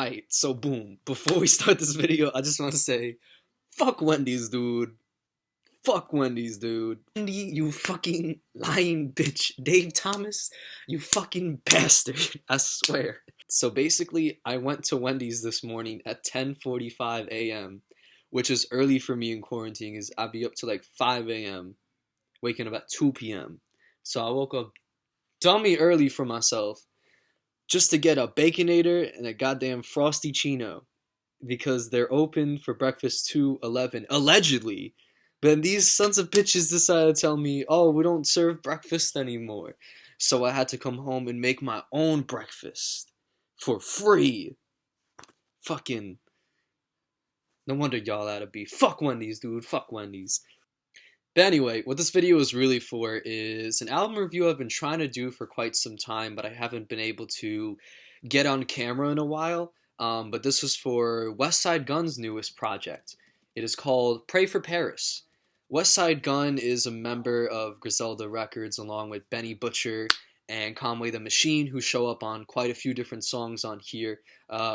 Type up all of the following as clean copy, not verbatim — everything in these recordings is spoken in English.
Alright, so boom. Before we start this video, I just want to say, fuck Wendy's, dude. Fuck Wendy's, dude. Wendy, you fucking lying bitch. Dave Thomas, you fucking bastard. I swear. So basically, I went to Wendy's this morning at 10:45 a.m., which is early for me in quarantine, because I'd be up to like 5 a.m., waking up at 2 p.m. So I woke up dummy early for myself just to get a Baconator and a goddamn Frosty Chino because they're open for breakfast to 11, allegedly. But these sons of bitches decided to tell me, oh, we don't serve breakfast anymore. So I had to come home and make my own breakfast for free. Fucking, no wonder y'all had to be. Fuck Wendy's, dude. Fuck Wendy's. But anyway, what this video is really for is an album review I've been trying to do for quite some time, but I haven't been able to get on camera in a while. But this was for Westside Gunn's newest project. It is called Pray for Paris. Westside Gunn is a member of Griselda Records along with Benny Butcher and Conway the Machine, who show up on quite a few different songs on here.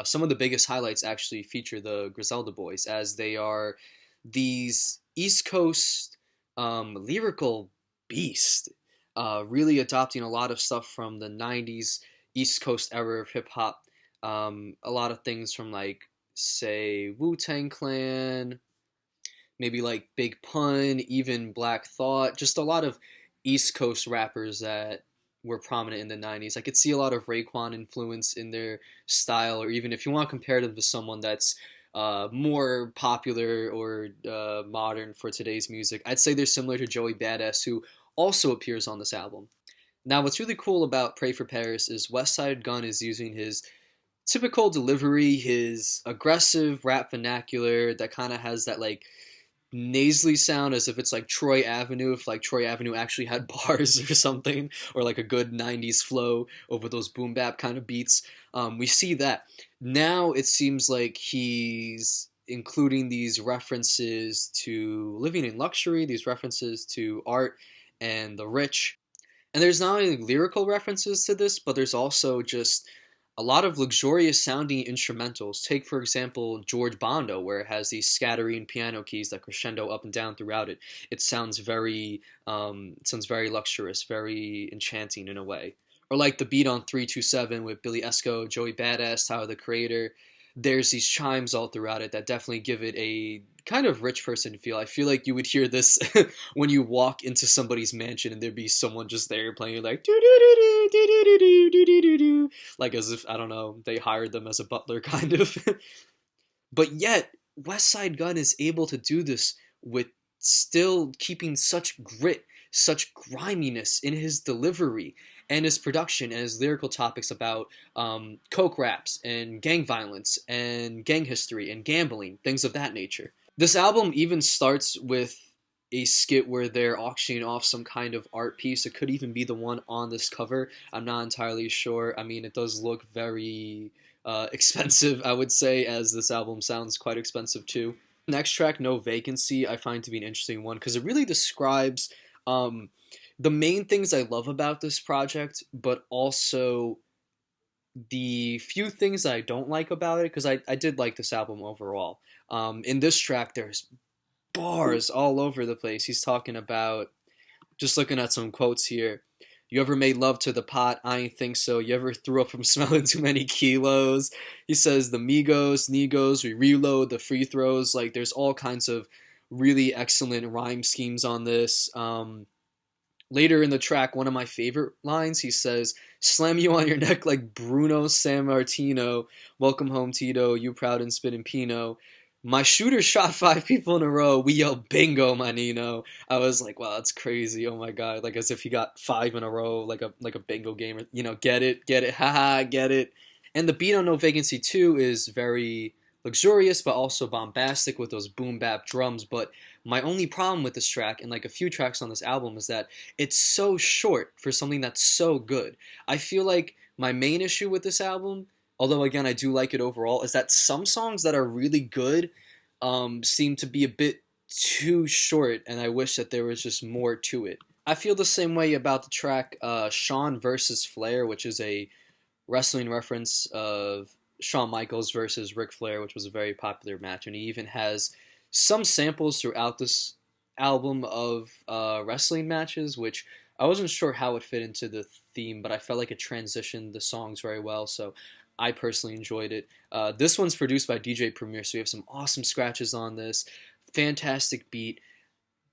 Some of the biggest highlights actually feature the Griselda boys, as they are these East Coast lyrical beast, really adopting a lot of stuff from the 90s East Coast era of hip-hop. A lot of things from, like, say, Wu-Tang Clan, maybe like Big Pun, even Black Thought, just a lot of East Coast rappers that were prominent in the 90s. I could see a lot of Raekwon influence in their style, or even if you want to compare them to someone that's more popular or modern for today's music, I'd say they're similar to Joey Badass, who also appears on this album. Now, what's really cool about Pray for Paris is Westside Gunn is using his typical delivery, his aggressive rap vernacular that kind of has that, like, nasally sound, as if it's like Troy Avenue, if like Troy Avenue actually had bars or something, or like a good 90s flow over those boom bap kind of beats. We see that. Now it seems like he's including these references to living in luxury, these references to art and the rich. And there's not only lyrical references to this, but there's also just a lot of luxurious sounding instrumentals. Take, for example, George Bondo, where it has these scattering piano keys that crescendo up and down throughout it. It sounds very luxurious, very enchanting in a way. Or like the beat on 327 with Billy Esco, Joey Badass, Tyler the Creator. There's these chimes all throughout it that definitely give it a kind of rich person feel. I feel like you would hear this when you walk into somebody's mansion and there'd be someone just there playing like do do do do do do do do do do do, like as if, I don't know, they hired them as a butler kind of. But yet Westside Gunn is able to do this with still keeping such grit, such griminess in his delivery and his production and his lyrical topics about coke raps and gang violence and gang history and gambling, things of that nature. This album even starts with a skit where they're auctioning off some kind of art piece. It could even be the one on this cover. I'm not entirely sure. I mean, it does look very expensive, I would say, as this album sounds quite expensive too. Next track, No Vacancy, I find to be an interesting one because it really describes the main things I love about this project, but also the few things I don't like about it, because I did like this album overall. In this track, there's bars all over the place. He's talking about, just looking at some quotes here, you ever made love to the pot? I ain't think so. You ever threw up from smelling too many kilos? He says the Migos, Negos, we reload, the free throws. Like, there's all kinds of really excellent rhyme schemes on this. Later in the track, one of my favorite lines, he says, slam you on your neck like Bruno Sammartino. Welcome home, Tito. You proud and spittin' Pino. My shooter shot 5 people in a row. We yell bingo, my Nino. I was like, wow, that's crazy. Oh my god. Like as if he got 5 in a row, like a bingo game. You know, get it, haha, get it. And the beat on No Vacancy 2 is very luxurious, but also bombastic with those boom bap drums. But my only problem with this track, and like a few tracks on this album, is that it's so short for something that's so good. I feel like my main issue with this album, although again I do like it overall, is that some songs that are really good seem to be a bit too short, and I wish that there was just more to it. I feel the same way about the track Sean versus Flair, which is a wrestling reference of Shawn Michaels versus Ric Flair, which was a very popular match, and he even has some samples throughout this album of wrestling matches, which I wasn't sure how it fit into the theme, but I felt like it transitioned the songs very well, so I personally enjoyed it. This one's produced by DJ Premier, so we have some awesome scratches on this, fantastic beat,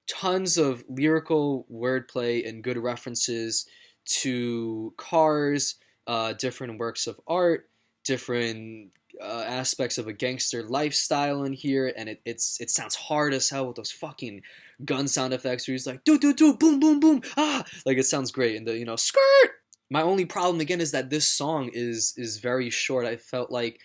tons of lyrical wordplay and good references to cars, different works of art, different aspects of a gangster lifestyle in here, and it sounds hard as hell with those fucking gun sound effects where he's like do do do boom boom boom like it sounds great, and the skirt. My only problem again is that this song is very short. I felt like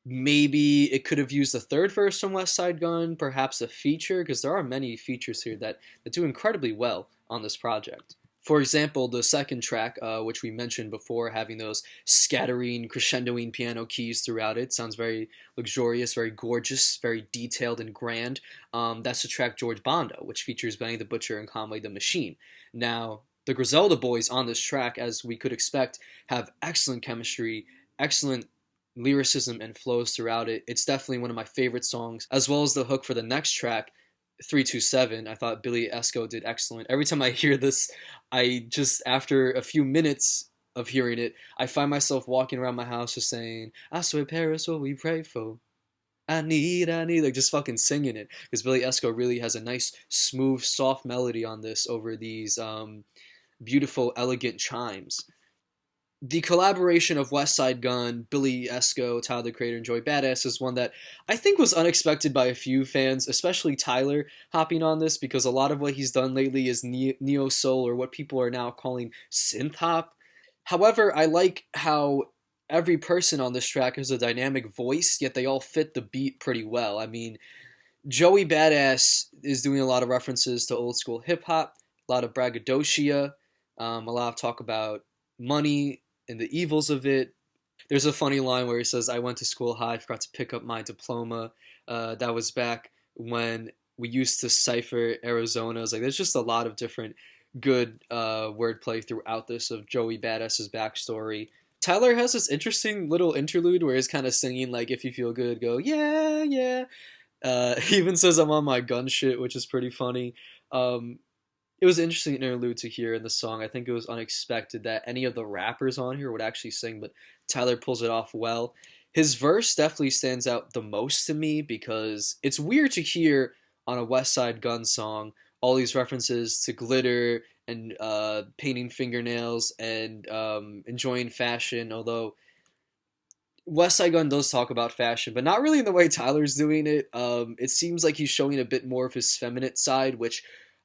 maybe it could have used a third verse from Westside Gunn, perhaps a feature, because there are many features here that do incredibly well on this project. For example, the second track, which we mentioned before, having those scattering, crescendoing piano keys throughout it, sounds very luxurious, very gorgeous, very detailed and grand. That's the track George Bondo, which features Benny the Butcher and Conway the Machine. Now, the Griselda boys on this track, as we could expect, have excellent chemistry, excellent lyricism and flows throughout it. It's definitely one of my favorite songs, as well as the hook for the next track, 327. I thought Billy Esco did excellent. Every time I hear this, I just, after a few minutes of hearing it, I find myself walking around my house just saying, I swear Paris, what we pray for. I need, like just fucking singing it. Because Billy Esco really has a nice, smooth, soft melody on this over these beautiful, elegant chimes. The collaboration of Westside Gunn, Billy Esco, Tyler the Creator, and Joey Badass is one that I think was unexpected by a few fans, especially Tyler hopping on this, because a lot of what he's done lately is neo soul, or what people are now calling synth hop. However, I like how every person on this track has a dynamic voice, yet they all fit the beat pretty well. I mean, Joey Badass is doing a lot of references to old school hip hop, a lot of braggadocio, a lot of talk about money and the evils of it. There's a funny line where he says, I went to school high, forgot to pick up my diploma. That was back when we used to cipher Arizona's. Like, there's just a lot of different good wordplay throughout this of Joey Badass's backstory. Tyler has this interesting little interlude where he's kind of singing, like, if you feel good, go, yeah, yeah. He even says I'm on my gun shit, which is pretty funny. It was an interesting interlude to hear in the song. I think it was unexpected that any of the rappers on here would actually sing, but Tyler pulls it off well. His verse definitely stands out the most to me because it's weird to hear on a Westside Gunn song all these references to glitter and painting fingernails and enjoying fashion, although Westside Gunn does talk about fashion, but not really in the way Tyler's doing it. It seems like he's showing a bit more of his feminine side, which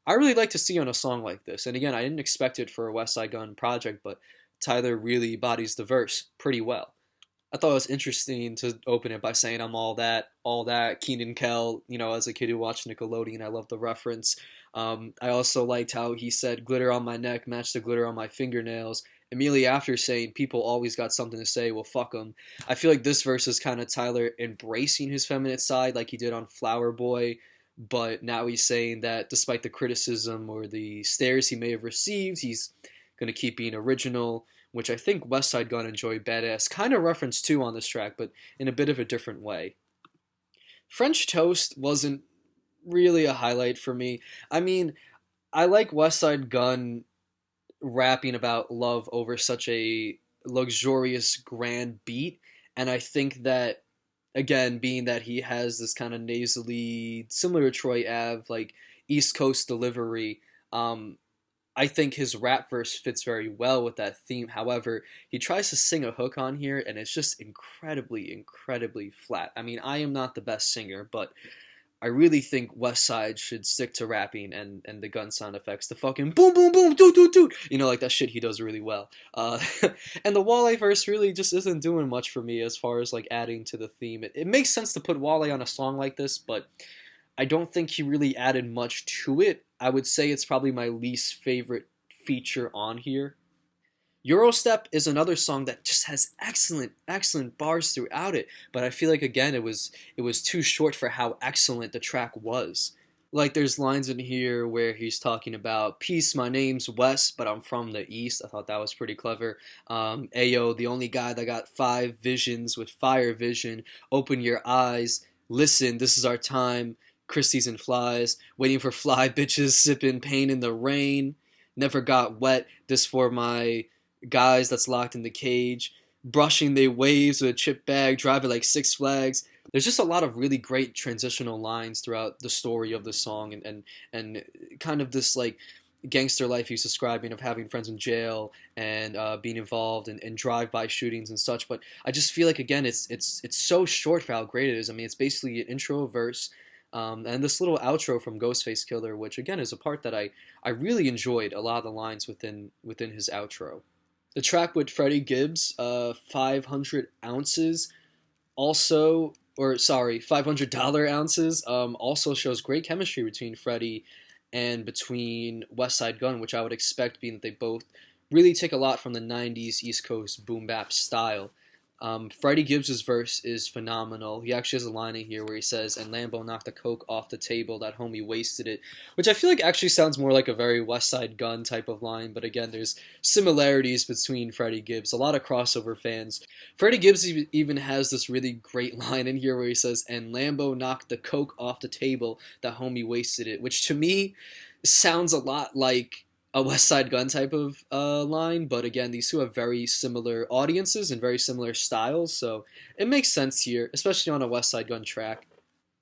I really like to see on a song like this. And again, I didn't expect it for a Westside Gunn project, but Tyler really bodies the verse pretty well. I thought it was interesting to open it by saying I'm all that, Keenan Kel, as a kid who watched Nickelodeon, I love the reference. I also liked how he said glitter on my neck matched the glitter on my fingernails, immediately after saying people always got something to say, well, fuck them. I feel like this verse is kind of Tyler embracing his feminine side like he did on Flower Boy, but now he's saying that despite the criticism or the stares he may have received, he's going to keep being original, which I think Westside Gunn and Joey Badass kind of reference too on this track, but in a bit of a different way. French Toast wasn't really a highlight for me. I mean, I like Westside Gunn rapping about love over such a luxurious, grand beat, and I think that, again, being that he has this kind of nasally, similar to Troy Ave, like East Coast delivery, I think his rap verse fits very well with that theme. However, he tries to sing a hook on here, and it's just incredibly, incredibly flat. I mean, I am not the best singer, but I really think Westside should stick to rapping and the gun sound effects, the fucking boom, boom, boom, doot, doot, doot. Like that shit he does really well. And the Wale verse really just isn't doing much for me as far as like adding to the theme. It makes sense to put Wale on a song like this, but I don't think he really added much to it. I would say it's probably my least favorite feature on here. Eurostep is another song that just has excellent, excellent bars throughout it, but I feel like again it was too short for how excellent the track was. Like there's lines in here where he's talking about peace, my name's Wes, but I'm from the East. I thought that was pretty clever. Ayo, the only guy that got 5 visions with fire vision. Open your eyes, listen, this is our time. Christie's and flies, waiting for fly bitches, sipping pain in the rain. Never got wet. This for my guys that's locked in the cage. Brushing they waves with a chip bag, driving like Six Flags. There's just a lot of really great transitional lines throughout the story of the song, and kind of this like gangster life he's describing of having friends in jail and being involved in drive-by shootings and such. But I just feel like again it's so short for how great it is. I mean, it's basically an intro, verse, and this little outro from Ghostface Killer, which again is a part that I really enjoyed a lot of the lines within his outro. The track with Freddie Gibbs, 500 ounces, also, or sorry, $500 ounces, also shows great chemistry between Freddie and between Westside Gunn, which I would expect, being that they both really take a lot from the 90s East Coast boom bap style. Freddie Gibbs' verse is phenomenal. He actually has a line in here where he says, "And Lambo knocked the coke off the table, that homie wasted it," which I feel like actually sounds more like a very Westside Gunn type of line, but again, there's similarities between Freddie Gibbs, a lot of crossover fans. Freddie Gibbs even has this really great line in here where he says, "And Lambo knocked the coke off the table, that homie wasted it," which to me sounds a lot like a West Side Gun type of line, but again, these two have very similar audiences and very similar styles, so it makes sense here, especially on a West Side Gun track.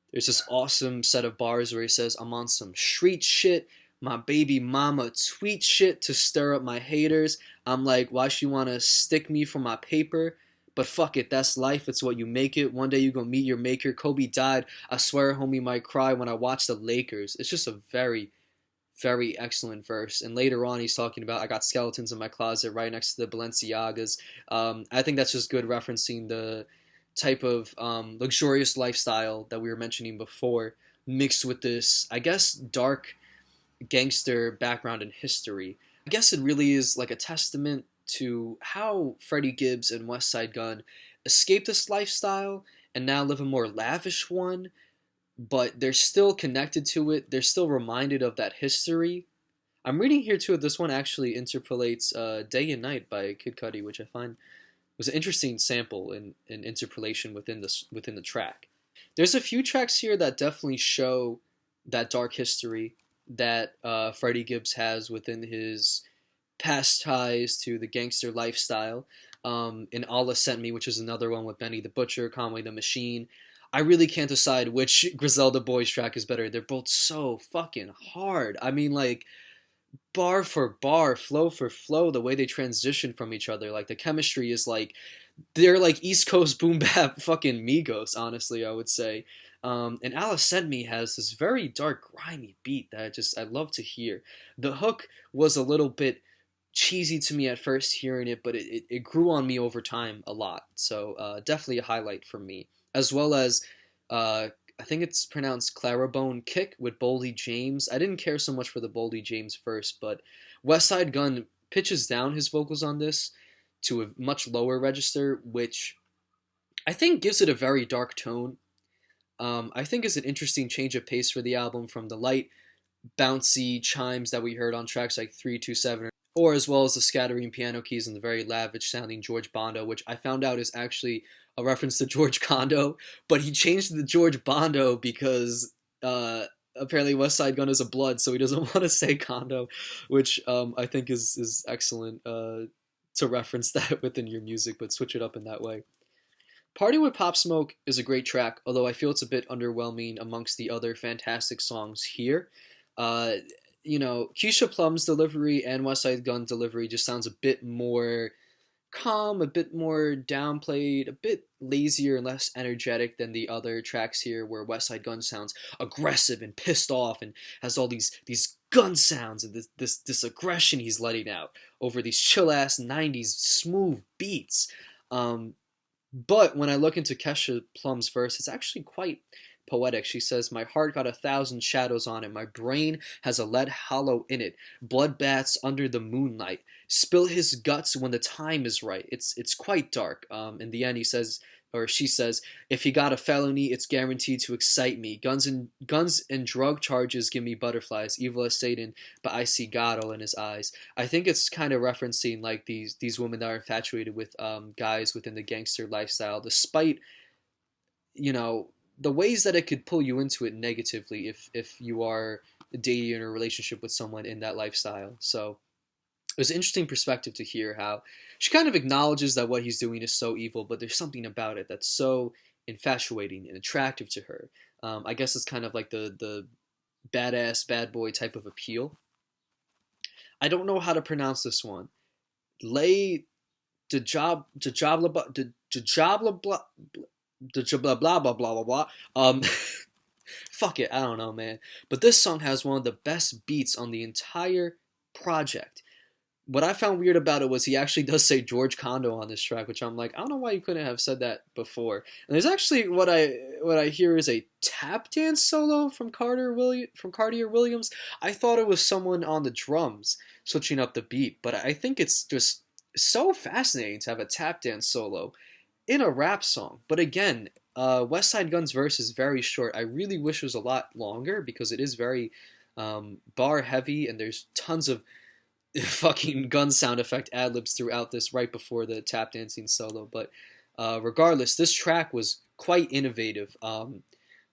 There's this awesome set of bars where he says, "I'm on some street shit, my baby mama tweet shit to stir up my haters. I'm like, why she wanna stick me for my paper? But fuck it, that's life, it's what you make it. One day you gonna meet your maker. Kobe died, I swear homie might cry when I watch the Lakers." It's just a very, very excellent verse. And later on, he's talking about, "I got skeletons in my closet right next to the Balenciagas." I think that's just good referencing the type of luxurious lifestyle that we were mentioning before, mixed with this, I guess, dark gangster background and history. I guess it really is like a testament to how Freddie Gibbs and Westside Gunn escaped this lifestyle and now live a more lavish one, but they're still connected to it. They're still reminded of that history. I'm reading here too that this one actually interpolates "Day and Night" by Kid Cudi, which I find was an interesting sample and interpolation within the track. There's a few tracks here that definitely show that dark history that Freddie Gibbs has within his past ties to the gangster lifestyle. In Allah Sent Me, which is another one with Benny the Butcher, Conway the Machine. I really can't decide which Griselda Boys track is better. They're both so fucking hard. I mean, like, bar for bar, flow for flow, the way they transition from each other. Like, the chemistry is like, they're like East Coast boom bap fucking Migos, honestly, I would say. And Alice Sent Me has this very dark, grimy beat that I love to hear. The hook was a little bit cheesy to me at first hearing it, but it grew on me over time a lot. So definitely a highlight for me. As well as, I think it's pronounced Clarabone Kick with Boldy James. I didn't care so much for the Boldy James verse, but Westside Gunn pitches down his vocals on this to a much lower register, which I think gives it a very dark tone. I think is an interesting change of pace for the album from the light, bouncy chimes that we heard on tracks like 327, or as well as the scattering piano keys and the very lavish sounding George Bondo, which I found out is actually a reference to George Condo, but he changed the George Bondo because apparently Westside Gunn is a blood, so he doesn't want to say Condo, which I think is excellent to reference that within your music, but switch it up in that way. Party with Pop Smoke is a great track, although I feel it's a bit underwhelming amongst the other fantastic songs here. Uh, Keisha Plum's delivery and Westside Gunn's delivery just sounds a bit more calm, a bit more downplayed, a bit lazier and less energetic than the other tracks here, where Westside Gunn sounds aggressive and pissed off and has all these gun sounds and this aggression he's letting out over these chill ass '90s smooth beats. But when I look into Kesha Plum's verse, it's actually quite poetic. She says, "My heart got 1,000 shadows on it. My brain has a lead hollow in it. Blood bats under the moonlight. Spill his guts when the time is right." It's quite dark. In the end, he says, or she says, "If he got a felony, it's guaranteed to excite me. Guns and drug charges give me butterflies. Evil as Satan, but I see God all in his eyes." I think it's kind of referencing like these women that are infatuated with guys within the gangster lifestyle, despite you know the ways that it could pull you into it negatively if you are dating in a relationship with someone in that lifestyle. So it was an interesting perspective to hear how she kind of acknowledges that what he's doing is so evil, but there's something about it that's so infatuating and attractive to her. I guess it's kind of like the badass bad boy type of appeal. I don't know how to pronounce this one. Lay the job blah blah blah blah blah blah. Fuck it, I don't know, man. But this song has one of the best beats on the entire project. What I found weird about it was he actually does say George Condo on this track, which I'm like, I don't know why you couldn't have said that before. And there's actually what I hear is a tap dance solo from Cartier Williams. I thought it was someone on the drums switching up the beat, but I think it's just so fascinating to have a tap dance solo in a rap song. But again, Westside Gunn's verse is very short. I really wish it was a lot longer because it is very bar heavy, and there's tons of fucking gun sound effect ad libs throughout this right before the tap dancing solo. But regardless, this track was quite innovative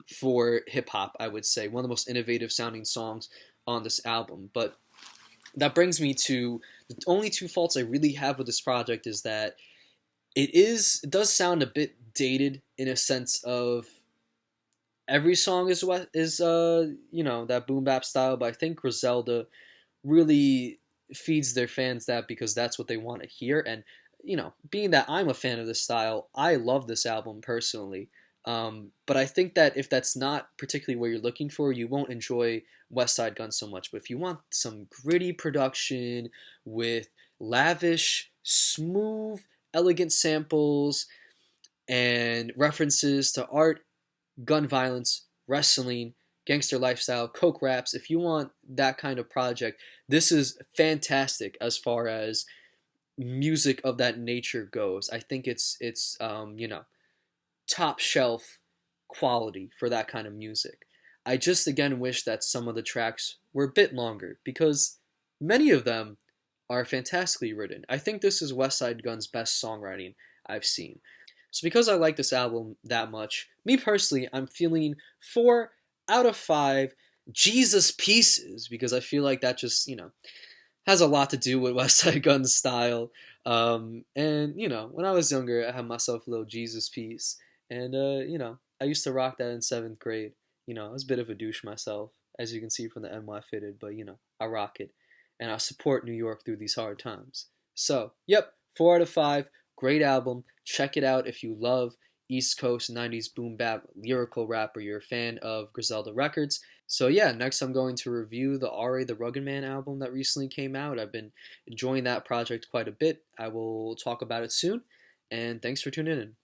for hip hop, I would say. One of the most innovative sounding songs on this album. But that brings me to the only two faults I really have with this project is that it does sound a bit dated in a sense of every song is that boom bap style, but I think Griselda really feeds their fans that because that's what they want to hear. And being that I'm a fan of this style, I love this album personally. But I think that if that's not particularly what you're looking for, you won't enjoy Westside Gunn so much. But if you want some gritty production with lavish, smooth, elegant samples and references to art, gun violence, wrestling, gangster lifestyle, coke raps, if you want that kind of project, this is fantastic as far as music of that nature goes. I think it's top shelf quality for that kind of music. I just again wish that some of the tracks were a bit longer because many of them are fantastically written. I think this is Westside Gunn's best songwriting I've seen. So because I like this album that much, me personally, I'm feeling 4 out of 5 Jesus pieces because I feel like that just, has a lot to do with Westside Gunn's style. And, when I was younger, I had myself a little Jesus piece. And, I used to rock that in 7th grade. I was a bit of a douche myself, as you can see from the NY fitted, but, I rock it. And I support New York through these hard times. So, yep, 4 out of 5. Great album. Check it out if you love East Coast 90s boom bap lyrical rap or you're a fan of Griselda Records. So yeah, next I'm going to review the R.A. the Rugged Man album that recently came out. I've been enjoying that project quite a bit. I will talk about it soon, and thanks for tuning in.